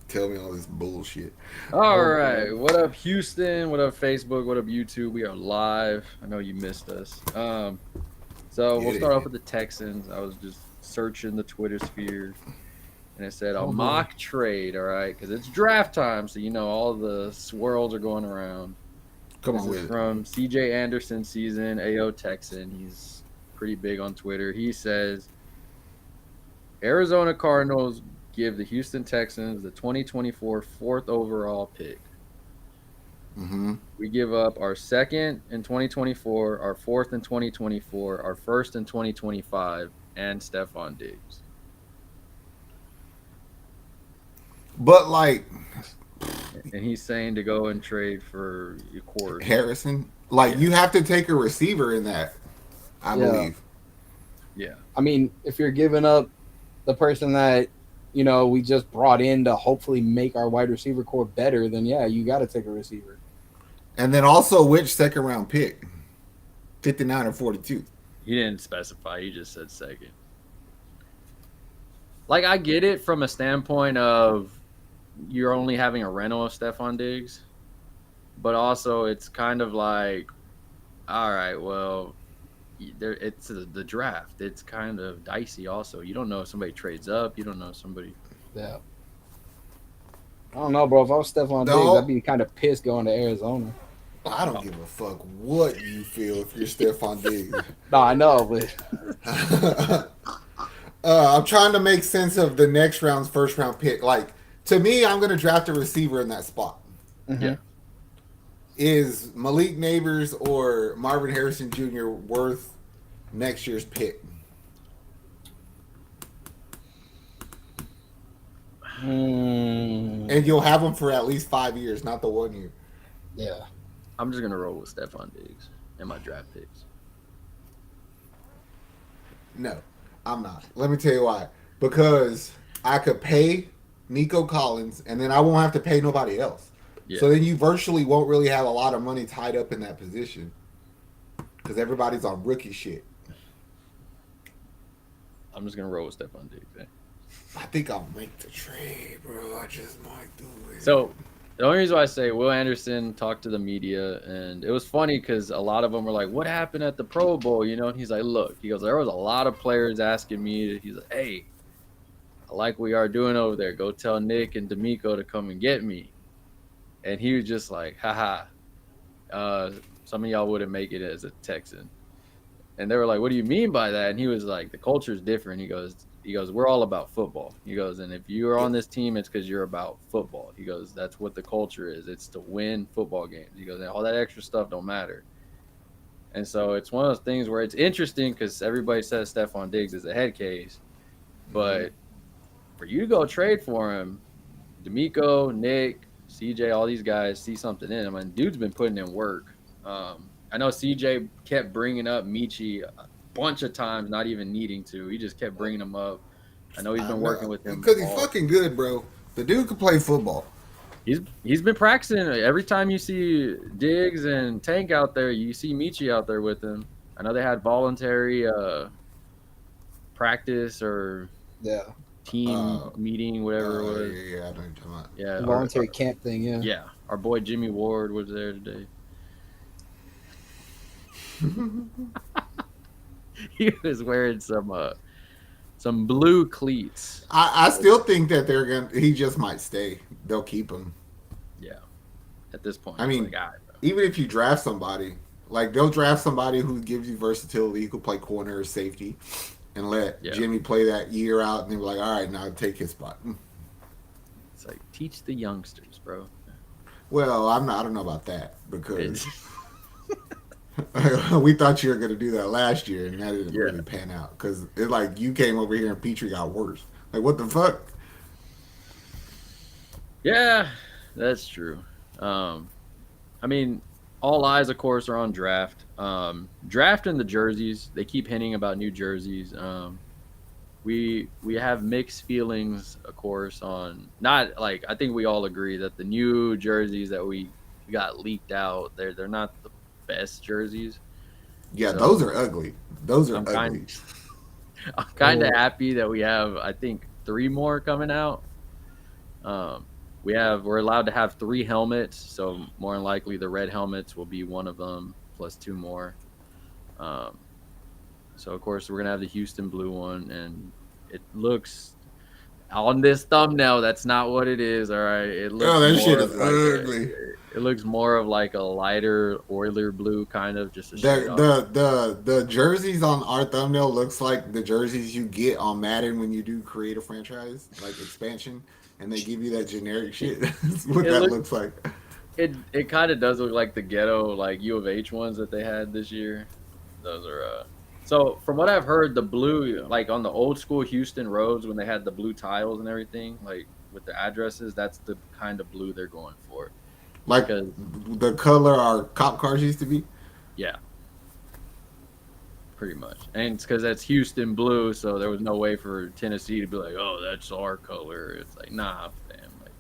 tell me all this bullshit. All Oh, right. What up, Houston? What up, Facebook? What up, YouTube? We are live. I know you missed us. So we'll get start off it. with the Texans. I was just searching the Twitter sphere, and it said a Oh boy. mock trade. All right, because it's draft time, so you know all the swirls are going around. Come This on is with it. from CJ Anderson season AO Texan. He's pretty big on Twitter. He says Arizona Cardinals give the Houston Texans the 2024 fourth overall pick. Mm-hmm. We give up our second in 2024, our fourth in 2024, our first in 2025, and Stefon Diggs. But like And he's saying to go and trade for, of course, Harrison, like yeah, you have to take a receiver in that, I Yeah. believe. yeah. I mean, if you're giving up the person that, we just brought in to hopefully make our wide receiver core better, then yeah, you got to take a receiver. And then also which second round pick? 59 or 42. He didn't specify. He just said second. Like, I get it from a standpoint of you're only having a rental of Stefon Diggs, but also it's kind of like, all right, well, there it's the draft. It's kind of dicey. Also, you don't know if somebody trades up. You don't know if somebody. Yeah. I don't know, bro. If I was Stephon Diggs, I'd No, be kind of pissed going to Arizona. I don't give a fuck what you feel if you're Stefon Diggs. No, I know, but I'm trying to make sense of the next round's first round pick. Like, to me, I'm going to draft a receiver in that spot. Yeah, mhm. Is Malik Neighbors or Marvin Harrison Jr. worth next year's pick? Mm, And you'll have them for at least 5 years, not the 1 year. yeah. I'm just gonna roll with Stefon Diggs in my draft picks. No, I'm not. Let me tell you why. Because I could pay Nico Collins, and then I won't have to pay nobody else. Yeah, So then you virtually won't really have a lot of money tied up in that position because everybody's on rookie shit. I'm just gonna roll with Stefon Diggs. Eh? I think I'll make the trade, bro. I just might do it. So the only reason why I say Will Anderson talked to the media, and it was funny because a lot of them were like, "What happened at the Pro Bowl?" You know, and he's like, "Look," he goes, "There was a lot of players asking me." He's like, "Hey, I like what you are doing over there. Go tell Nick and D'Amico to come and get me." And he was just like, "Haha, some of y'all wouldn't make it as a Texan." And they were like, "What do you mean by that?" And he was like, "The culture is different." He goes, "We're all about football." He goes, "And if you're on this team, it's because you're about football." He goes, "That's what the culture is. It's to win football games." He goes, "And all that extra stuff don't matter." And so it's one of those things where it's interesting because everybody says Stefon Diggs is a head case, Mm-hmm. but for you to go trade for him, D'Amico, Nick, CJ, all these guys see something in him. And dude's been putting in work. I know CJ kept bringing up Michi a bunch of times, not even needing to. He just kept bringing him up. I know he's I been working know with him because he's all. fucking good, bro. The dude could play football. He's been practicing. Every time you see Diggs and Tank out there, you see Michi out there with him. I know they had voluntary practice or Yeah. team meeting, whatever it was. Yeah, I know what you're talking about. Yeah, Voluntary camp thing, yeah. yeah, our boy Jimmy Ward was there today. He was wearing some blue cleats. I still think that they're gonna. He just might stay. They'll keep him. Yeah, at this point, I it's mean, like, all right, bro. even if you draft somebody, like they'll draft somebody who gives you versatility, who could play corner or safety, and let Yeah, Jimmy play that year out, and they're like, all right, now take his spot. it's like teach the youngsters, bro. Well, I'm not. I don't know about that because It- we thought you were going to do that last year, and that didn't yeah, really pan out because it's like you came over here and Petrie got worse. Like, what the fuck? yeah, that's true. Um, I mean, all eyes, of course, are on draft. Drafting the jerseys, they keep hinting about new jerseys. We have mixed feelings, of course, on not like I think we all agree that the new jerseys that we got leaked out, they're not the best jerseys. Yeah, those So are ugly. Those are I'm ugly. kind I'm kind of Oh, happy that we have I think three more coming out. Um, we're allowed to have 3 helmets, so more than likely the red helmets will be one of them plus 2 more. Um, so of course we're gonna have the Houston blue one, and it looks on this thumbnail. That's not what it is. All right, it Oh, looks that shit more is of like a. ugly. It looks more of like a lighter Oiler blue, kind of just a straight The off. the jerseys on our thumbnail looks like the jerseys you get on Madden when you do create a franchise like expansion, and they give you that generic shit. That's what It that looks looks like. it kind of does look like the ghetto like U of H ones that they had this year. Those are so from what I've heard, the blue like on the old school Houston roads when they had the blue tiles and everything, like with the addresses, that's the kind of blue they're going for. Like Because the color our cop cars used to be. yeah, pretty much. And it's because that's Houston blue, so there was no way for Tennessee to be like, oh, that's our color. It's like, nah, fam. Like,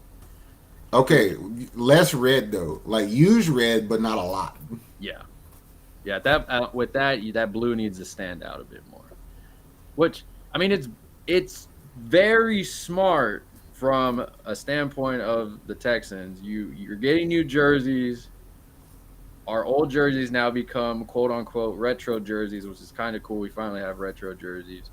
Okay, less red though. Like use red, but not a lot. yeah, yeah. That with that, that blue needs to stand out a bit more. Which I mean, it's very smart from a standpoint of the Texans. You're getting new jerseys. Our old jerseys now become quote unquote retro jerseys, which is kind of cool. We finally have retro jerseys,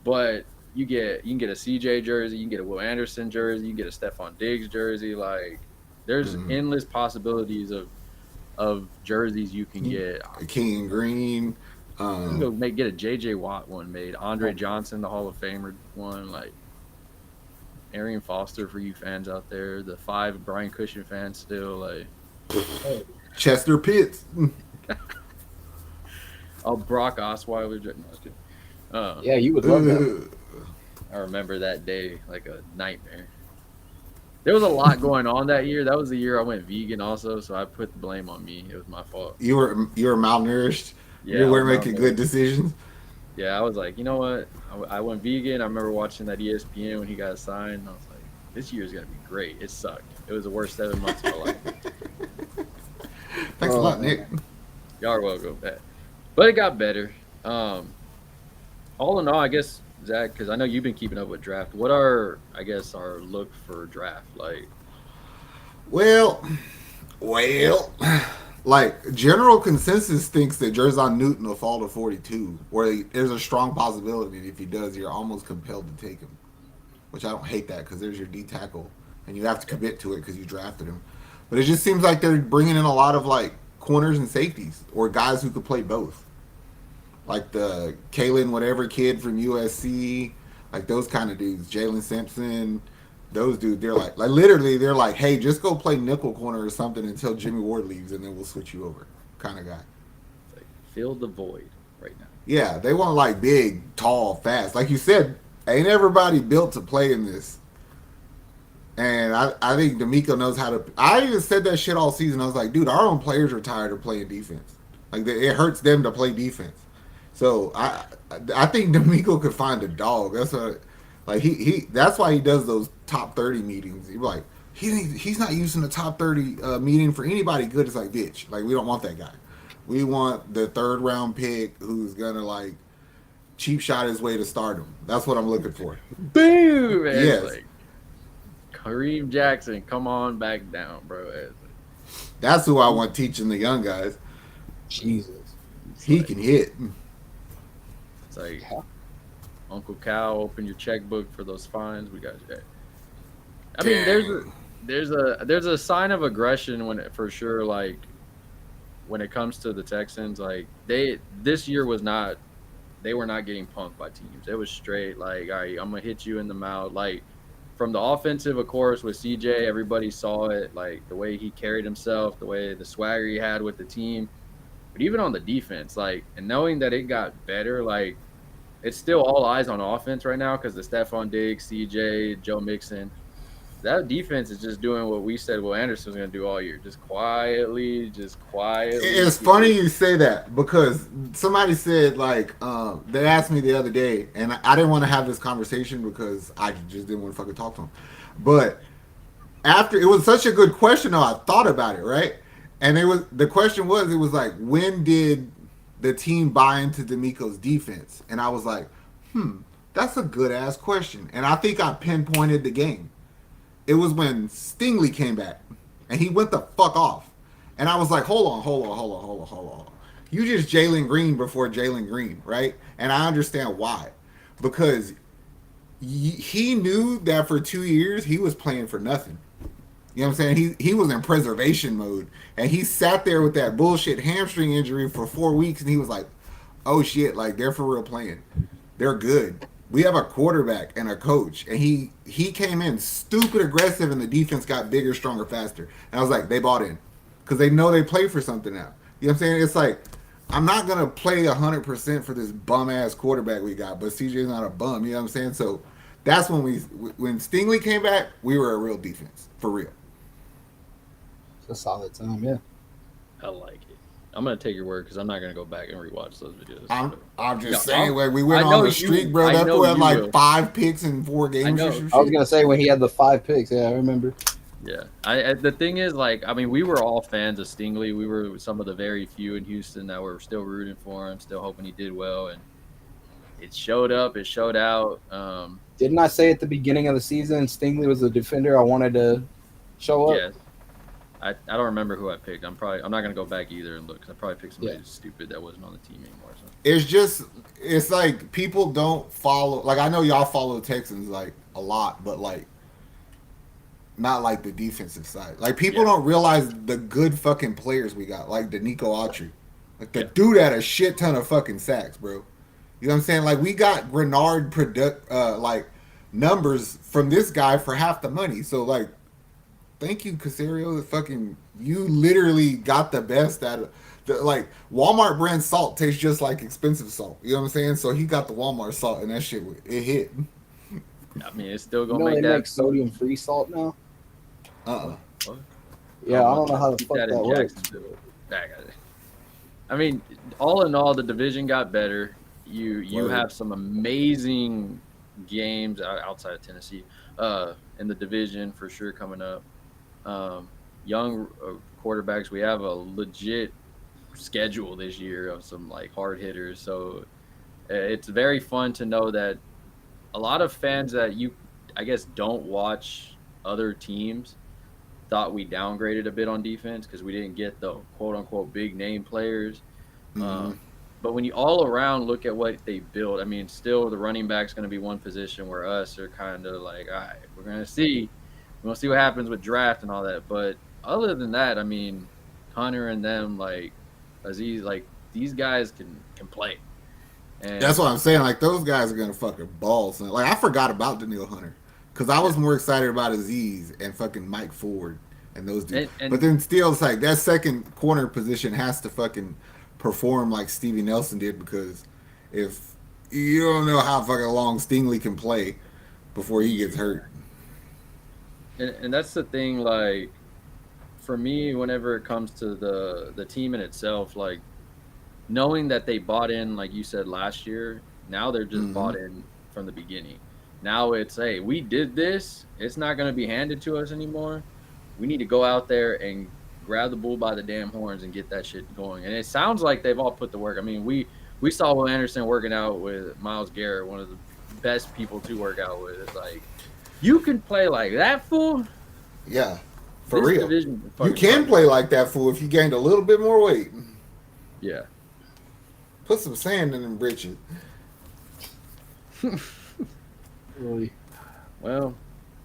but you can get a CJ jersey, you can get a Will Anderson jersey, you can get a Stefon Diggs jersey. Like there's Mm. endless possibilities of jerseys you can get. King and green. You can go get a JJ Watt one made, Andre Johnson, the Hall of Famer one, like Arian Foster for you fans out there, the 5 Brian Cushing fans still like. Chester Pitts. Oh, Brock Osweiler. No, I was kidding. Yeah, you would love that. I remember that day like a nightmare. There was a lot going on that year. That was the year I went vegan also, so I put the blame on me. It was my fault. You were malnourished. Yeah, You I weren't was making malnourished. good decisions. Yeah, I was like, you know what? I went vegan. I remember watching that ESPN when he got signed. And I was like, this year's gonna be great. It sucked. It was the worst 7 months of my life. Thanks a lot, Nick. Y'all are welcome. But it got better. All in all, I guess Zach, because I know you've been keeping up with draft. What are I guess our look for draft like? Well, like general consensus thinks that Jerzon Newton will fall to 42, where there's a strong possibility that if he does, you're almost compelled to take him. Which I don't hate that because there's your D tackle, and you have to commit to it because you drafted him. But it just seems like they're bringing in a lot of like corners and safeties or guys who could play both, like the Kalen whatever kid from USC, like those kind of dudes, Jalen Simpson. Those dudes, they're like literally, they're like, hey, just go play nickel corner or something until Jimmy Ward leaves, and then we'll switch you over, kind of guy. It's like fill the void right now. Yeah, they want like big, tall, fast. Like you said, ain't everybody built to play in this. And I think D'Amico knows how to. I even said that shit all season. I was like, dude, our own players are tired of playing defense. Like it hurts them to play defense. So I think D'Amico could find a dog. That's what. Like he that's why he does those top 30 meetings. He's like he's not using the top 30 meeting for anybody good. It's like bitch. Like we don't want that guy. We want the 3rd round pick who's gonna like cheap shot his way to stardom. That's what I'm looking for. Boom! Man. Yes. Like, Kareem Jackson, come on back down, bro. That's who I want teaching the young guys. Jesus. He can hit. It's like Uncle Cal, open your checkbook for those fines. We got you. I mean, there's a sign of aggression when it, for sure. Like when it comes to the Texans, like this year was not. They were not getting punked by teams. It was straight like, all right, I'm gonna hit you in the mouth. Like from the offensive, of course, with CJ, everybody saw it. Like the way he carried himself, the way the swagger he had with the team. But even on the defense, like, and knowing that it got better, like, it's still all eyes on offense right now because the Stefon Diggs, CJ, Joe Mixon, that defense is just doing what we said Will Anderson was going to do all year. Just quietly. It's funny you say that because somebody said, like, they asked me the other day, and I didn't want to have this conversation because I just didn't want to fucking talk to them. But after, it was such a good question, though, I thought about it, right? And the question was, it was like, when did the team buy into D'Amico's defense? And I was like, that's a good ass question. And I think I pinpointed the game. It was when Stingley came back, and he went the fuck off. And I was like, hold on. You just Jalen Green before Jalen Green, right? And I understand why. Because he knew that for 2 years he was playing for nothing. You know what I'm saying? He was in preservation mode. And he sat there with that bullshit hamstring injury for 4 weeks, and he was like, oh shit, like they're for real playing. They're good. We have a quarterback and a coach. And he came in stupid aggressive, and the defense got bigger, stronger, faster. And I was like, they bought in. Because they know they play for something now. You know what I'm saying? It's like, I'm not going to play 100% for this bum-ass quarterback we got, but CJ's not a bum. You know what I'm saying? So that's when when Stingley came back, we were a real defense. For real. It's a solid time, yeah. I like it. I'm gonna take your word because I'm not gonna go back and rewatch those videos. I'm just saying, like we went on the streak, bro. I That boy had like will. 5 picks in 4 games. I was gonna say when he had the 5 picks, yeah, I remember. Yeah, the thing is, like, I mean, we were all fans of Stingley. We were some of the very few in Houston that were still rooting for him, still hoping he did well, and it showed up. It showed out. Didn't I say at the beginning of the season Stingley was the defender I wanted to show up? Yeah. I don't remember who I picked. I'm not gonna go back either and look because I probably picked somebody stupid that wasn't on the team anymore. So. It's like people don't follow. Like I know y'all follow the Texans like a lot, but like not like the defensive side. Like people don't realize the good fucking players we got, like Danico Autry. Like the dude had a shit ton of fucking sacks, bro. You know what I'm saying? Like we got Grenard like numbers from this guy for half the money. So like. Thank you, Casario. Fucking, you literally got the best out of like Walmart brand salt tastes just like expensive salt. You know what I'm saying? So he got the Walmart salt, and that shit it hit. I mean, it's still gonna they make that make sodium free salt now. What? Yeah, I don't know how the fuck that works. I mean, all in all, the division got better. You have some amazing games outside of Tennessee in the division for sure coming up. Young quarterbacks. We have a legit schedule this year of some like hard hitters. So it's very fun to know that a lot of fans that I guess don't watch other teams thought we downgraded a bit on defense because we didn't get the quote unquote big name players. Mm-hmm. But when you all around look at what they built, I mean, still the running back's going to be one position where us are kind of like, all right, we're going to see what happens with draft and all that. But other than that, I mean, Hunter and them, like Aziz, like these guys can play. And that's what I'm saying. Like those guys are gonna fucking ball. So, like I forgot about Daniil Hunter because I was more excited about Aziz and fucking Mike Ford and those dudes. But then still, it's like that second corner position has to fucking perform like Stevie Nelson did because if you don't know how fucking long Stingley can play before he gets hurt. And that's the thing, like, for me, whenever it comes to the team in itself, like, knowing that they bought in, like you said, last year, now they're just bought in from the beginning. Now it's, hey, we did this. It's not going to be handed to us anymore. We need to go out there and grab the bull by the damn horns and get that shit going. And it sounds like they've all put the work. I mean, we saw Will Anderson working out with Myles Garrett, one of the best people to work out with. It's like, you can play like that, fool? Yeah, for real. You can play like that, fool, if you gained a little bit more weight. Yeah. Put some sand in them britches. Really? Well,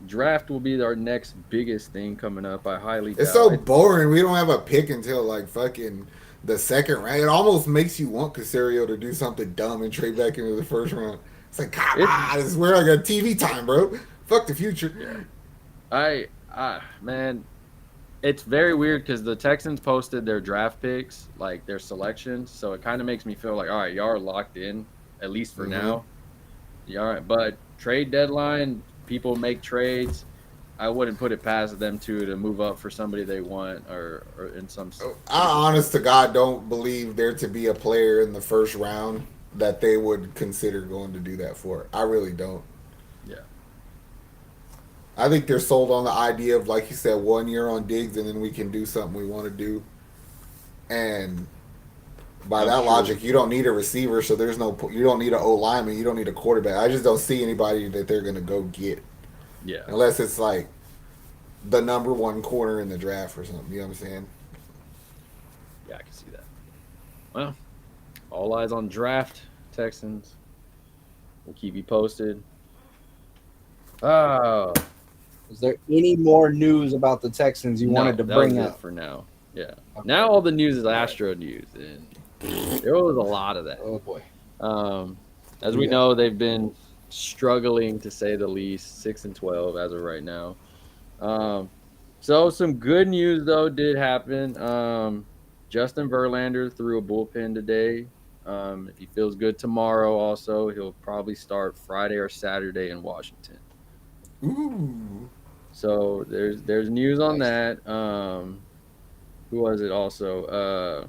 draft will be our next biggest thing coming up. I highly doubt it's so boring. We don't have a pick until like fucking the second round. It almost makes you want Casario to do something dumb and trade back into the first round. It's like, God, this is where I got TV time, bro. Fuck the future. Yeah. Man, it's very weird because the Texans posted their draft picks, like their selections. So it kind of makes me feel like, all right, y'all are locked in, at least for now. Yeah, all right. But trade deadline, people make trades. I wouldn't put it past them to move up for somebody they want or in some. I honest to God don't believe there to be a player in the first round that they would consider going to do that for. I really don't. Yeah. I think they're sold on the idea of, like you said, 1 year on Diggs, and then we can do something we want to do. And by that logic, you don't need a receiver, so you don't need an O lineman, you don't need a quarterback. I just don't see anybody that they're gonna go get. Yeah. Unless it's like the number one corner in the draft or something. You know what I'm saying? Yeah, I can see that. Well, all eyes on draft Texans. We'll keep you posted. Oh, Is there any more news about the Texans you wanted to that bring was up? it for now. Yeah. Okay. Now all the news is Astro news, and there was a lot of that. Oh boy. As we know, they've been struggling to say the least, 6-12 as of right now. So some good news though did happen. Justin Verlander threw a bullpen today. If he feels good tomorrow, also he'll probably start Friday or Saturday in Washington. Ooh. So there's news on Nice. that. Who was it also?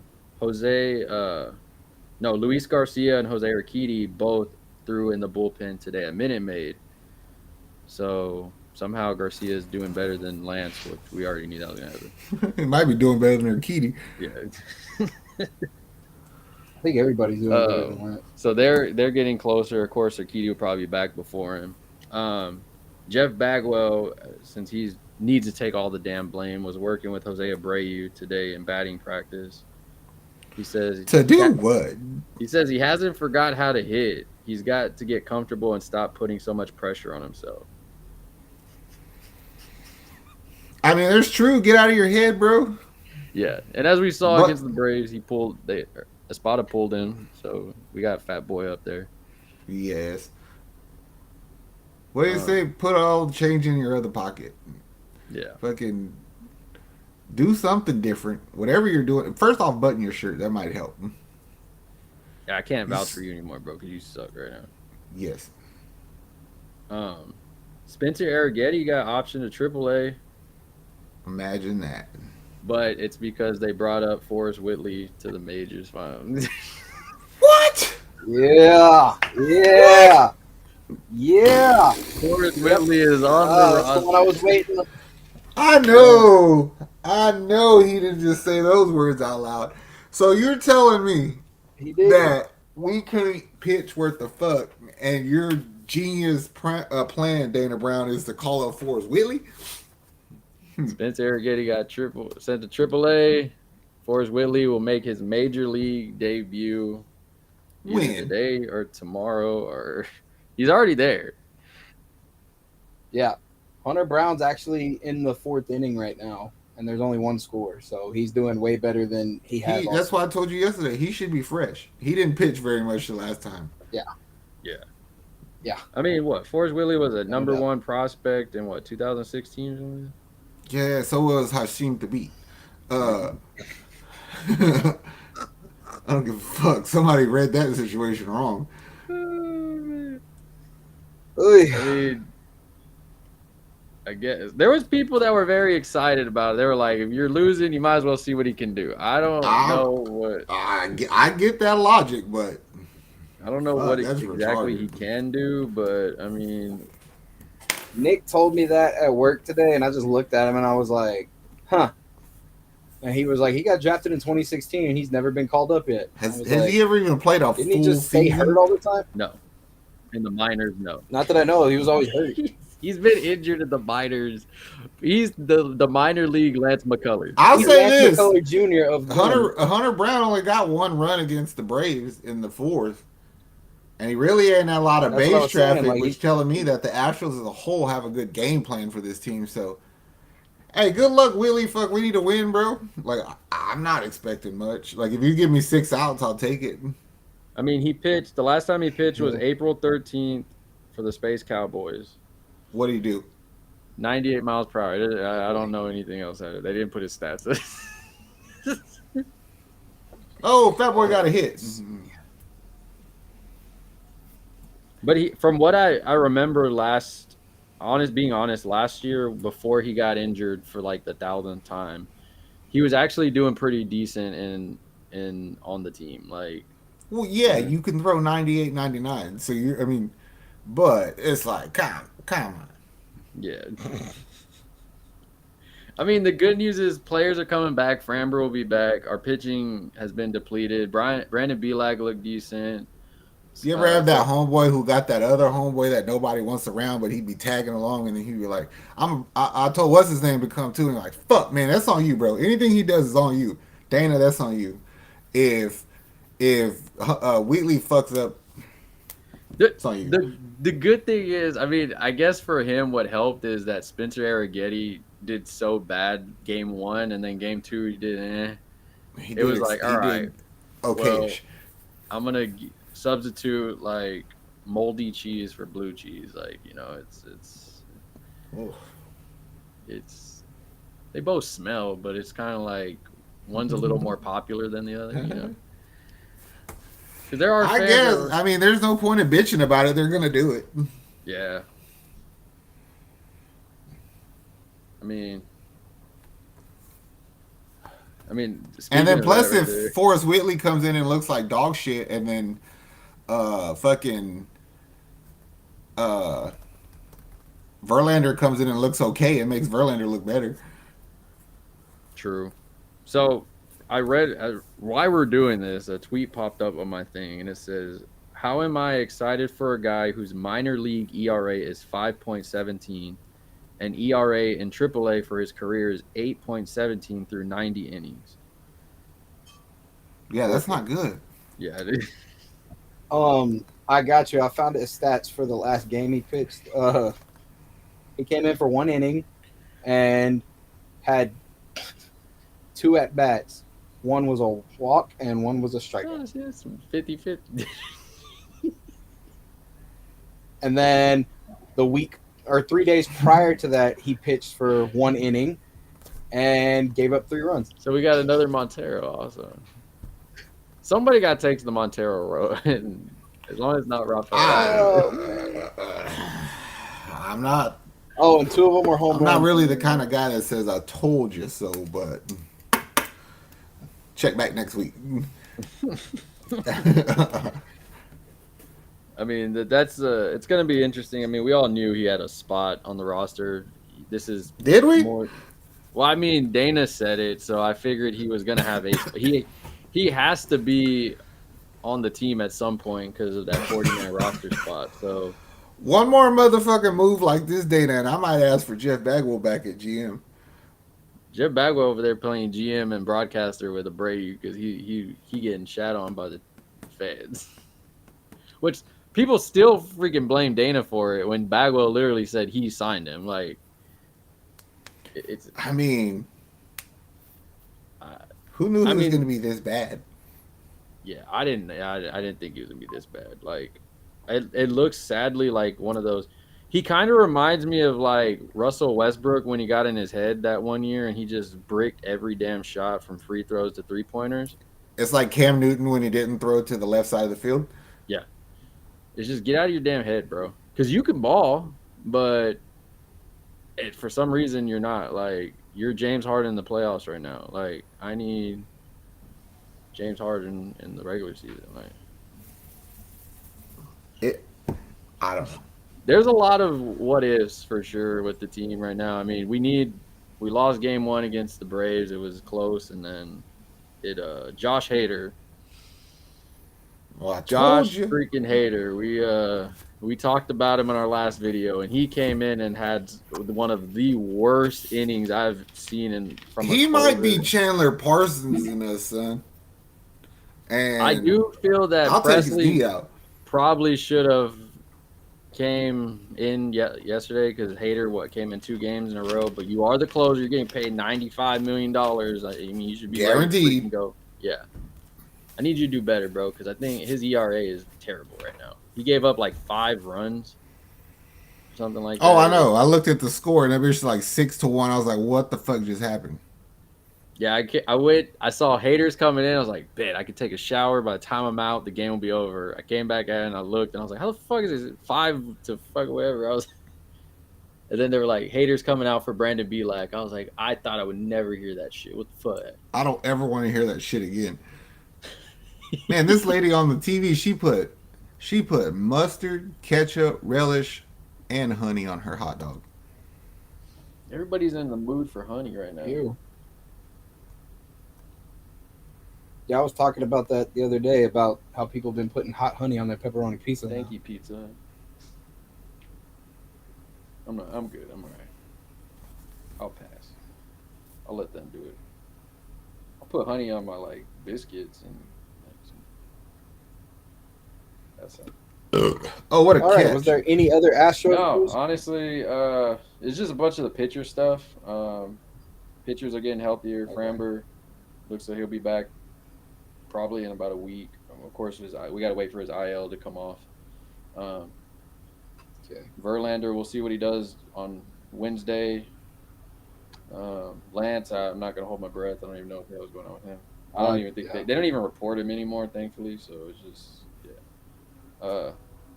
Luis Garcia and Jose Urquidy both threw in the bullpen today at Minute Maid. So somehow Garcia is doing better than Lance, which we already knew that was going to happen. He might be doing better than Urquidy. Yeah. I think everybody's doing better than that. So they're getting closer. Of course, Urquidy will probably be back before him. Jeff Bagwell, since he needs to take all the damn blame, was working with Jose Abreu today in batting practice. He says To do what? He says he hasn't forgot how to hit. He's got to get comfortable and stop putting so much pressure on himself. I mean, there's true. Get out of your head, bro. Yeah, and as we saw against the Braves, Espada pulled him, so we got Fat Boy up there. Yes. What do you say? Put all the change in your other pocket. Yeah. Fucking do something different. Whatever you're doing. First off, button your shirt. That might help. Yeah, I can't vouch for you anymore, bro, because you suck right now. Yes. Spencer Arrighetti got optioned to AAA. Imagine that. But it's because they brought up Forrest Whitley to the majors finals. What? Yeah. Forrest Whitley is on the That's roster. the one I was waiting. I know he didn't just say those words out loud. So you're telling me He did. that we couldn't pitch worth the fuck, and your genius plan, Dana Brown, is to call up Forrest Whitley? Spencer Arrighetti got sent to AAA. Forrest Whitley will make his major league debut either When? today or tomorrow, or he's already there. Yeah. Hunter Brown's actually in the fourth inning right now, and there's only one score, so he's doing way better than he has. That's why I told you yesterday. He should be fresh. He didn't pitch very much the last time. Yeah. I mean, Forrest Whitley was a number one prospect in 2016 or something? Yeah, so was Hashim Thabit. I don't give a fuck. Somebody read that situation wrong. I mean, I guess there was people that were very excited about it. They were like, if you're losing, you might as well see what he can do. I don't know what I get that logic, but I don't know what that's Oh, exactly retarded. he can do, but I mean, Nick told me that at work today, and I just looked at him and I was like, huh. And he was like, he got drafted in 2016 and he's never been called up yet. Has he ever even played a Didn't full he just stay season? hurt all the time? no. In the minors, no. Not that I know. He was always hurt. He's been injured in the minors. He's the minor league Lance McCullers. I'll He's say Lance this: McCullers Jr. of Hunter Brown only got one run against the Braves in the fourth, and he really ain't had a lot of That's what I base was saying, traffic, like, which telling me that the Astros as a whole have a good game plan for this team. So, hey, good luck, Willie. Fuck, we need to win, bro. Like, I'm not expecting much. Like, if you give me 6 outs, I'll take it. I mean, he pitched. The last time he pitched was April 13th for the Space Cowboys. What do you do? 98 miles per hour. I don't know anything else. They didn't put his stats. Oh, Fat Boy got a hit. But from what I remember last year before he got injured for like the 1,000th time, he was actually doing pretty decent in on the team. Like, Well, yeah, you can throw 98, 99. So but it's like, come on. yeah. I mean, the good news is players are coming back. Framber will be back. Our pitching has been depleted. Brandon Belag looked decent. You ever have that So- homeboy who got that other homeboy that nobody wants around, but he'd be tagging along, and then he'd be like, I told what's his name to come too, and like, fuck, man, that's on you, bro. Anything he does is on you. Dana, that's on you. If Wheatley fucks up, it's on you. The good thing is, I mean, I guess for him, what helped is that Spencer Arrighetti did so bad game 1, and then game 2 he did. It was like, all right, okay. well, I'm gonna substitute like moldy cheese for blue cheese. Like, you know, it's they both smell, but it's kind of like one's a little more popular than the other. You know, because there are. I fans guess. that are- I mean, there's no point in bitching about it. They're gonna do it. Yeah. I mean, And then speaking of plus, that right if there- Forrest Whitley comes in and looks like dog shit, and then fucking Verlander comes in and looks okay, it makes Verlander look better. True. So I read why we're doing this. A tweet popped up on my thing, and it says, "How am I excited for a guy whose minor league ERA is 5.17, and ERA in AAA for his career is 8.17 through 90 innings?" Yeah, that's not good. Yeah, it is. I got you. I found his stats for the last game he pitched. He came in for 1 inning and had 2 at bats. One was a walk and one was a strikeout. Oh, it's 50-50. And then the week or 3 days prior to that, he pitched for 1 inning and gave up 3 runs. So we got another Montero also. Somebody got to take the Montero road, and as long as it's not Rafael. I'm not. Oh, and 2 of them were home I'm not runs. really the kind of guy that says "I told you so," but check back next week. I mean, that's it's going to be interesting. I mean, we all knew he had a spot on the roster. This is Did we? more. Well, I mean, Dana said it, so I figured he was going to have he has to be on the team at some point because of that 40-man roster spot. So One more motherfucking move like this, Dana, and I might ask for Jeff Bagwell back at GM. Jeff Bagwell over there playing GM and broadcaster with a Brady because he getting shat on by the fans, which people still freaking blame Dana for it when Bagwell literally said he signed him. Like, it's. I mean, who knew he was going to be this bad? Yeah, I didn't think he was gonna be this bad. Like, it looks sadly like one of those. He kind of reminds me of like Russell Westbrook when he got in his head that one year and he just bricked every damn shot from free throws to 3-pointers. It's like Cam Newton when he didn't throw it to the left side of the field. Yeah, it's just get out of your damn head, bro. Because you can ball, but for some reason you're not. Like, you're James Harden in the playoffs right now. Like, I need James Harden in the regular season. Like, I don't know. there's a lot of what ifs for sure with the team right now. I mean, we lost game 1 against the Braves. It was close, and then Josh Hader. Well, I told Josh you. freaking Hader. We talked about him in our last video, and he came in and had one of the worst innings I've seen from. He might be Chandler Parsons in us, son. And I do feel that I'll take his Presley knee out. probably should have came in yesterday because Hader came in 2 games in a row. But you are the closer. You're getting paid $95 million. I mean, you should be Guaranteed. ready to freaking go. Yeah, I need you to do better, bro, because I think his ERA is terrible right now. He gave up like 5 runs, something like that. Oh, I know. I looked at the score and it was like 6-1. I was like, "What the fuck just happened?" Yeah, I saw haters coming in. I was like, bet I could take a shower. By the time I'm out, the game will be over. I came back in and I looked and I was like, how the fuck is this? 5 to fuck whatever. And then they were like, haters coming out for Brandon Belak. I was like, I thought I would never hear that shit. What the fuck? I don't ever want to hear that shit again. Man, this lady on the TV, she put mustard, ketchup, relish, and honey on her hot dog. Everybody's in the mood for honey right now. Ew. Yeah, I was talking about that the other day about how people have been putting hot honey on their pepperoni pizza. Thank now. you, pizza. I'm good. I'm all right. I'll pass. I'll let them do it. I'll put honey on my like biscuits and like, that's it. Oh, what a All right. Was catch! there any other Astros No, news? honestly, it's just a bunch of the pitcher stuff. Pitchers are getting healthier. Okay. Framber looks like he'll be back probably in about a week. Of course, we got to wait for his IL to come off. Um, Okay. Verlander, we'll see what he does on Wednesday. Lance, I'm not gonna hold my breath. I don't even know what the hell's going on with him. I don't even think Yeah. they don't even report him anymore, thankfully. So it's just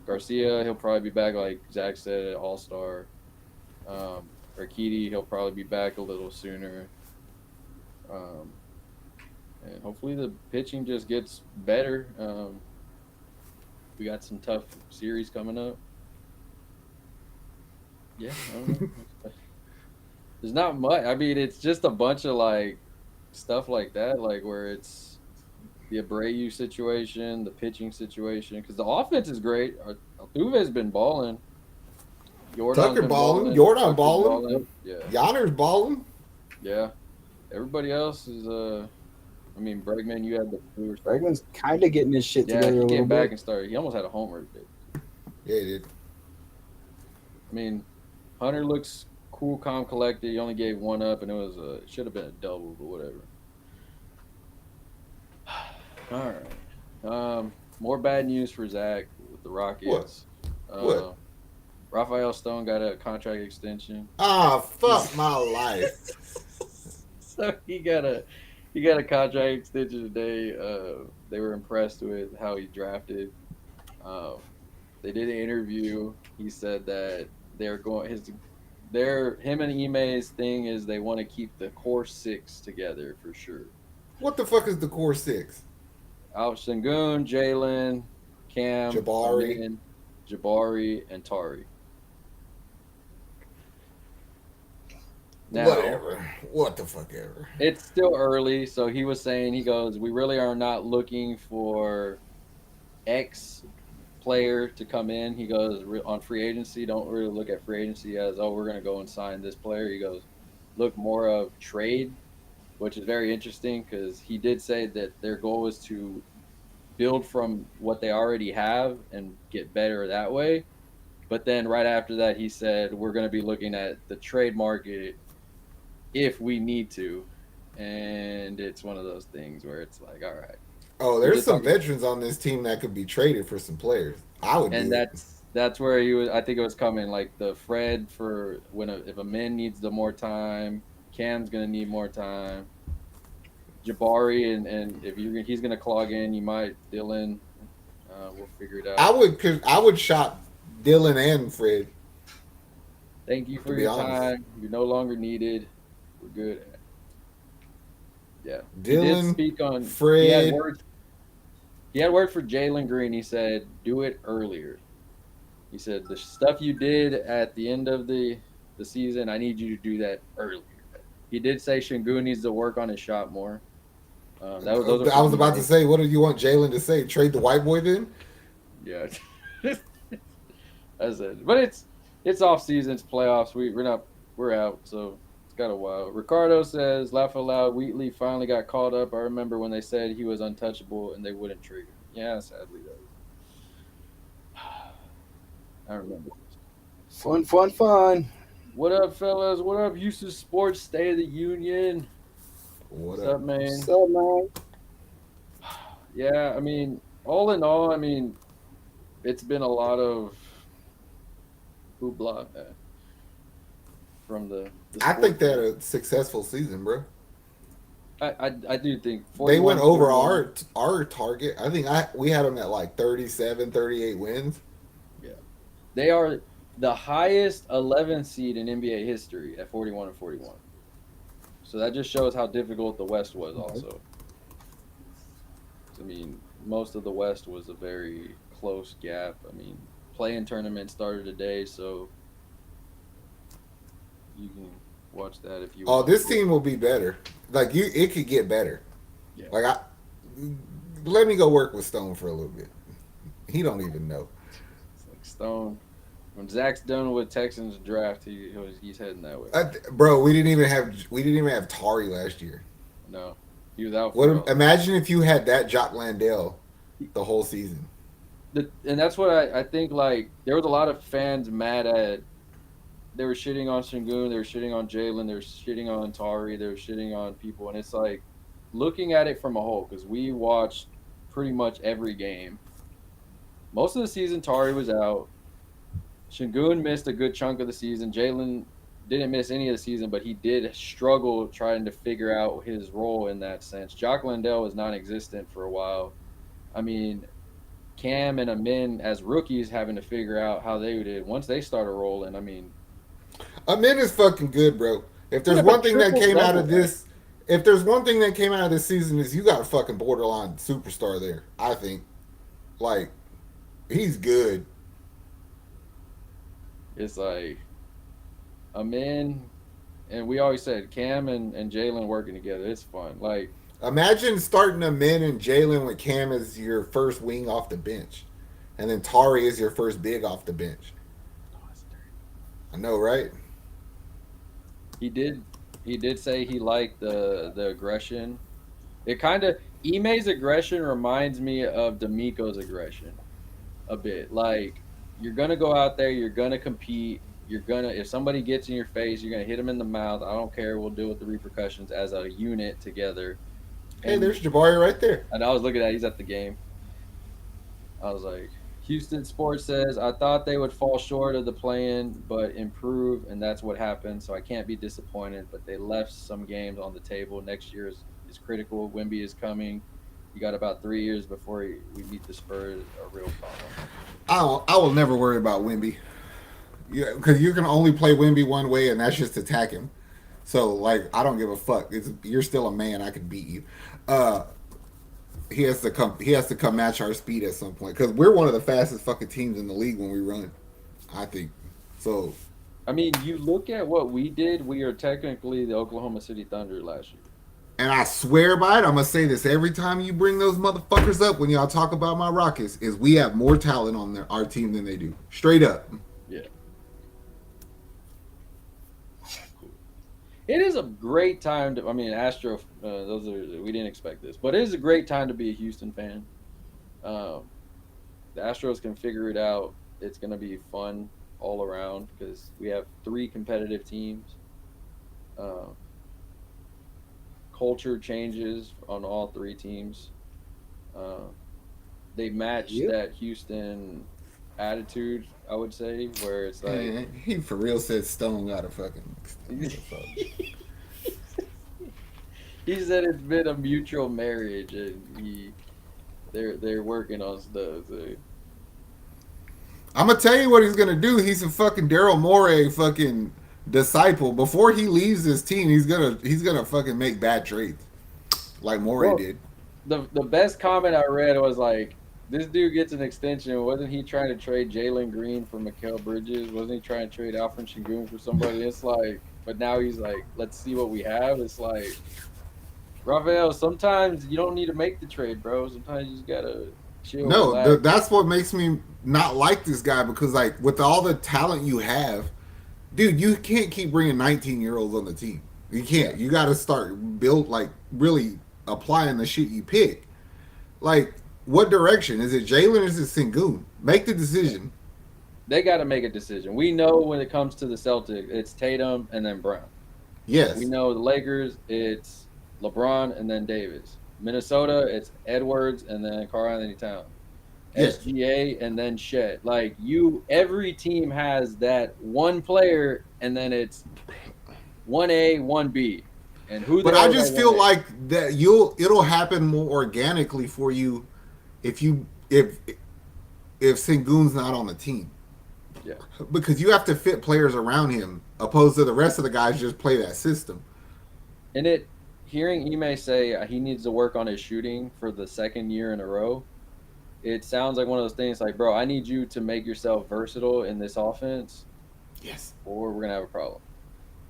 Garcia, he'll probably be back like Zach said at All Star. Urquidy, he'll probably be back a little sooner. And hopefully the pitching just gets better. We got some tough series coming up. Yeah, I don't know. There's not much. I mean, it's just a bunch of like stuff like that, like where it's the Abreu situation, the pitching situation, because the offense is great. Altuve's been balling. Jordan's Tucker been balling. Tucker's Jordan balling. Yeah, Yonner's balling. yeah. Everybody else is. I mean, Bregman, you had the we were Bregman's kind of getting his shit yeah, together he a little came back bit. and started. He almost had a homer. Yeah, he did. I mean, Hunter looks cool, calm, collected. He only gave one up, and it should have been a double, but whatever. All right. More bad news for Zach with the Rockets. What? Rafael Stone got a contract extension. Ah, fuck my life. So he got a contract extension today. They were impressed with how he drafted. They did an interview. He said that they're going him and Ime's thing is they want to keep the core six together for sure. What the fuck is the core six? Shingun, Jalen, Cam, Jabari. Amin, Jabari, and Tari. Now, Whatever. What the fuck ever. it's still early, so he was saying, he goes, we really are not looking for X player to come in. He goes, on free agency, don't really look at free agency as, oh, we're going to go and sign this player. He goes, look more of trade, which is very interesting because he did say that their goal is to build from what they already have and get better that way. But then right after that, he said, we're going to be looking at the trade market if we need to. And it's one of those things where it's like, all right. Oh, there's some veterans on this team that could be traded for some players. I would. And that's where he was. I think it was coming like the Fred for if a man needs the more time, Cam's gonna need more time. Jabari and if he's gonna clog in, you might Dylan. We'll figure it out. I would shop Dylan and Fred. Thank you for your time. You're no longer needed. We're good. Yeah. Dylan, he did speak on Fred. He had word for Jalen Green. He said, do it earlier. He said, the stuff you did at the end of the season, I need you to do that earlier. He did say Shingun needs to work on his shot more. I was about to say, what do you want Jalen to say? Trade the white boy then? Yeah. That's it. But it's off season, it's playoffs. We're out, so it's got a while. Ricardo says, laugh aloud, Wheatley finally got called up. I remember when they said he was untouchable and they wouldn't trade him. Yeah, sadly though. I remember. Fun. What up, fellas? What up, Houston Sports State of the Union? What's up, man? What's up, man? Yeah, I mean, all in all, I mean, it's been a lot of hoopla from the I think they had a successful season, bro. I do think they went over our target. I think we had them at like 37, 38 wins. Yeah, they are the highest 11th seed in NBA history at 41-41. So that just shows how difficult the West was. Also, I mean, most of the West was a very close gap. I mean, play-in tournament started today, so you can watch that if you. Oh, this team will be better. Like it could get better. Yeah. Like let me go work with Stone for a little bit. He don't even know. It's like Stone. When Zach's done with Texans draft, he's heading that way. Bro, we didn't even have Tari last year. No, he was out for What? all. Imagine if you had that Jock Landale the whole season. And that's what I think. Like there was a lot of fans mad at. They were shitting on Shingun, they were shitting on Jalen, they were shitting on Tari, they were shitting on people, and it's like looking at it from a whole because we watched pretty much every game. Most of the season, Tari was out. Shingun missed a good chunk of the season. Jalen didn't miss any of the season, but he did struggle trying to figure out his role in that sense. Jock Landale was non-existent for a while. I mean, Cam and Amin as rookies having to figure out how they did once they started rolling. I mean, Amin is fucking good, bro. If there's one thing that came out of this, if there's one thing that came out of this season is you got a fucking borderline superstar there. I think, like, he's good. it's like Amin, and we always said Cam and Jalen working together. It's fun. Like, Imagine starting Amin and Jalen with Cam as your first wing off the bench, and then Tari is your first big off the bench. I know, right? he did say he liked the aggression. It kind of Ime's aggression reminds me of D'Amico's aggression a bit. Like you're gonna go out there, you're gonna compete, you're gonna if somebody gets in your face, you're gonna hit them in the mouth. I don't care. We'll deal with the repercussions as a unit together. Hey, there's Jabari right there. And I was looking at he's at the game. I was like, Houston Sports says, I thought they would fall short of the play-in, but improve, and that's what happened. So I can't be disappointed, but they left some games on the table. Next year is critical. Wemby is coming. You got about 3 years before we meet the Spurs, a real problem. I will never worry about Wemby. Yeah, because you can only play Wemby one way, and that's just attack him. So, like, I don't give a fuck. You're still a man. I can beat you. He has to come. He has to come match our speed at some point because we're one of the fastest fucking teams in the league when we run. I think so. I mean, you look at what we did. We are technically the Oklahoma City Thunder last year. And I swear by it, I'm gonna say this every time you bring those motherfuckers up when y'all talk about my Rockets. Is we have more talent on our team than they do. Straight up. Yeah. It is a great time to. I mean, we didn't expect this, but it is a great time to be a Houston fan. The Astros can figure it out. It's going to be fun all around because we have 3 competitive teams. Culture changes on all 3 teams. They match that Houston attitude, I would say, where it's like he for real said Stone got a fucking. He said it's been a mutual marriage, and they're working on stuff. So. I'm gonna tell you what he's gonna do. He's a fucking Daryl Morey fucking disciple. Before he leaves this team, he's gonna fucking make bad trades, like Morey did. The best comment I read was like, this dude gets an extension. Wasn't he trying to trade Jalen Green for Mikal Bridges? Wasn't he trying to trade Alfred Şengün for somebody? It's like, but now he's like, let's see what we have. It's like, Rafael, sometimes you don't need to make the trade, bro. Sometimes you just gotta chill. No, that's what makes me not like this guy because, like, with all the talent you have, dude, you can't keep bringing 19-year-olds on the team. You can't. You got to start really applying the shit you pick. Like, what direction? Is it Jalen or is it Şengün? Make the decision. They got to make a decision. We know when it comes to the Celtics, it's Tatum and then Brown. Yes. We know the Lakers, it's LeBron and then Davis. Minnesota, it's Edwards and then Karl-Anthony Towns. Yes. SGA and then Shed. Like every team has that one player and then it's 1A, 1B. And But I just feel like that it'll happen more organically for you if Şengün's not on the team. Yeah. Because you have to fit players around him opposed to the rest of the guys just play that system. And hearing Ime say he needs to work on his shooting for the 2nd year in a row, it sounds like one of those things like, bro, I need you to make yourself versatile in this offense. Yes. Or we're going to have a problem.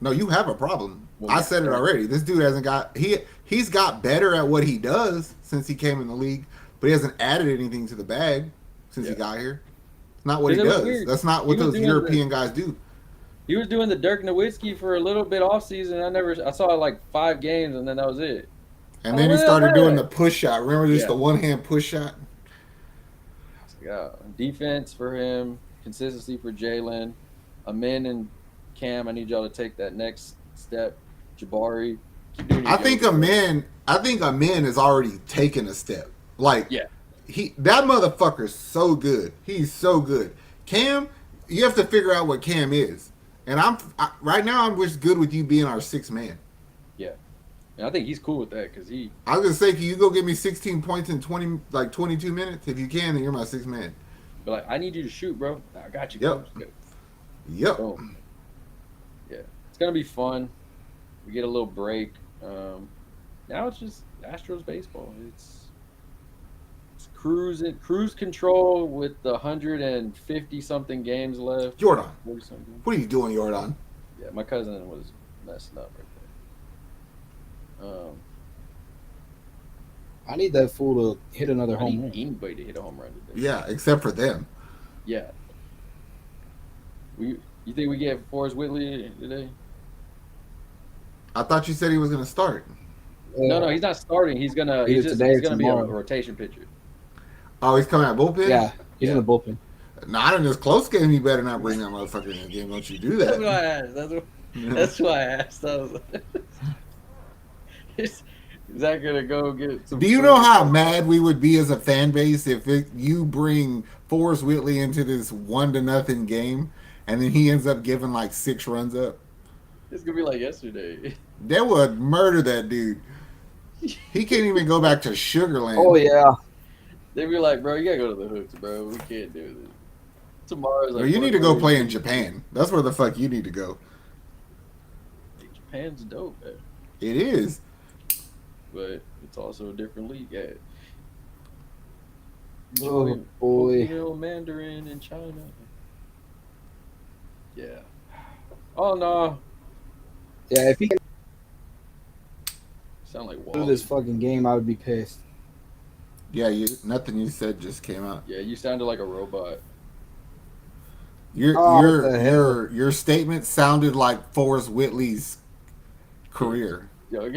No, you have a problem. Well, I yeah, said it right. already. This dude hasn't got he's got better at what he does since he came in the league, but he hasn't added anything to the bag since he Yeah. got here. It's not what he Because it was does. weird. That's not He what was those doing the European guys do. he was doing the Dirk Nowitzki for a little bit off season. I saw like 5 games and then that was it. And Oh, then he where the hell started doing the that? push shot. Remember just Yeah. the one hand push shot? Yeah. Defense for him, consistency for Jalen, Amin and Cam. I need y'all to take that next step. Jabari, keep doing your I think thing, bro. a man has already taken a step. Like Yeah. that motherfucker's so good. He's so good. Cam, you have to figure out what Cam is. And right now I'm just good with you being our sixth man. Yeah. And I think he's cool with that because I was gonna say, can you go get me 16 points in 22 minutes? If you can, then you're my sixth man. but like I need you to shoot, bro. I got you, Yep. coach. Yep. Boom. Yeah. It's gonna be fun. We get a little break. Now it's just Astros baseball. It's cruise control with the 150 something games left. Jordan, 40 something. what are you doing, Jordan? Yeah, my cousin was messing up right there. I need that fool to hit another I home need run. anybody to hit a home run today. Yeah, except for them. Yeah. You think we get Forrest Whitley today? I thought you said he was gonna start. No, he's not starting. He's gonna Either today he's or gonna be a tomorrow. rotation pitcher. Oh, he's coming out bullpen. Yeah, he's in Yeah. the bullpen. Not in this close game. You better not bring that motherfucker in the game. Don't you do That's why that? I asked. That's why I asked. I was like, is that gonna go get some? Do you know how mad we would be as a fan base if you bring Forrest Whitley into this 1-0 game, and then he ends up giving like 6 runs up? It's gonna be like yesterday. They would murder that dude. He can't even go back to Sugarland. Oh yeah, They'd be like, bro, you gotta go to the hooks, bro. We can't do this. Tomorrow's like. Well, you need to go play in Japan. That's where the fuck you need to go. Japan's dope, man. It is. But it's also a different league. Yeah. oh boy. Filipino Mandarin in China. Yeah. Oh no. Yeah, if he can Sound like do Wall. this fucking game, I would be pissed. Yeah, nothing you said just came out. Yeah, you sounded like a robot. Your Oh, what the your statement sounded like Forrest Whitley's career. Yo,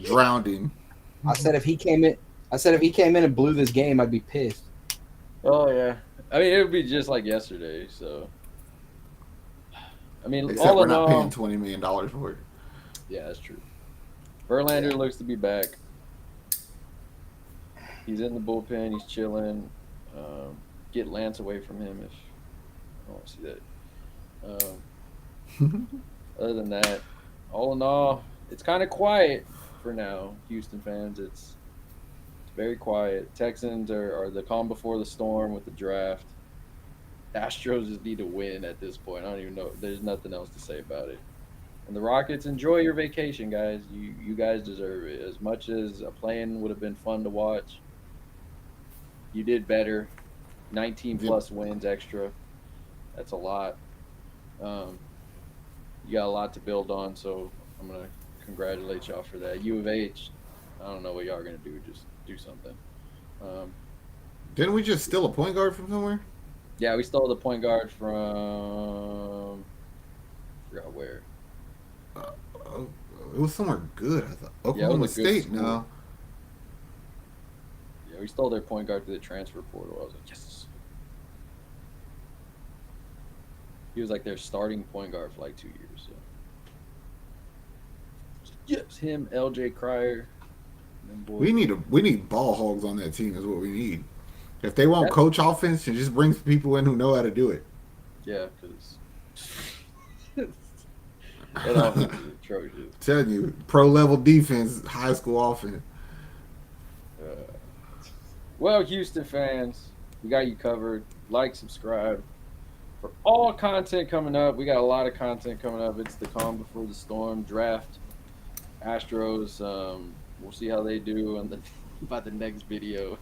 Drowning. I said if he came in and blew this game, I'd be pissed. oh yeah. I mean, it would be just like yesterday. So. I mean, Except all we're in not all, paying $20 million for it. yeah, that's true. Verlander looks to be back. He's in the bullpen. He's chilling. Get Lance away from him if I don't want to see that. Other than that, all in all, it's kind of quiet for now, Houston fans. It's very quiet. Texans are the calm before the storm with the draft. Astros just need to win at this point. I don't even know. There's nothing else to say about it. And the Rockets, enjoy your vacation, guys. You guys deserve it. As much as a play-in would have been fun to watch, you did better. 19 plus wins extra. That's a lot. You got a lot to build on, so I'm going to congratulate y'all for that. U of H, I don't know what y'all are going to do. Just do something. Didn't we just steal a point guard from somewhere? Yeah, we stole the point guard from I forgot where. It was somewhere good. I thought Yeah, it Oklahoma was a good State. school. No, Yeah, we stole their point guard through the transfer portal. I was like, yes. He was like their starting point guard for like 2 years. So. Yes, him, LJ Cryer. and them boys. we need ball hogs on that team. Is what we need. If they won't Yeah. coach offense, and just bring people in who know how to do it. Yeah, because that offense is atrocious. Telling you, pro level defense, high school offense. Well, Houston fans, we got you covered. Like, subscribe. For all content coming up, we got a lot of content coming up. It's the calm before the storm draft. Astros, we'll see how they do by the next video.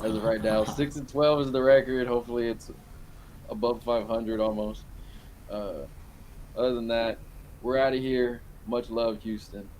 As of right now, 6-12 is the record. Hopefully, it's above 500 almost. Other than that, We're out of here. Much love, Houston.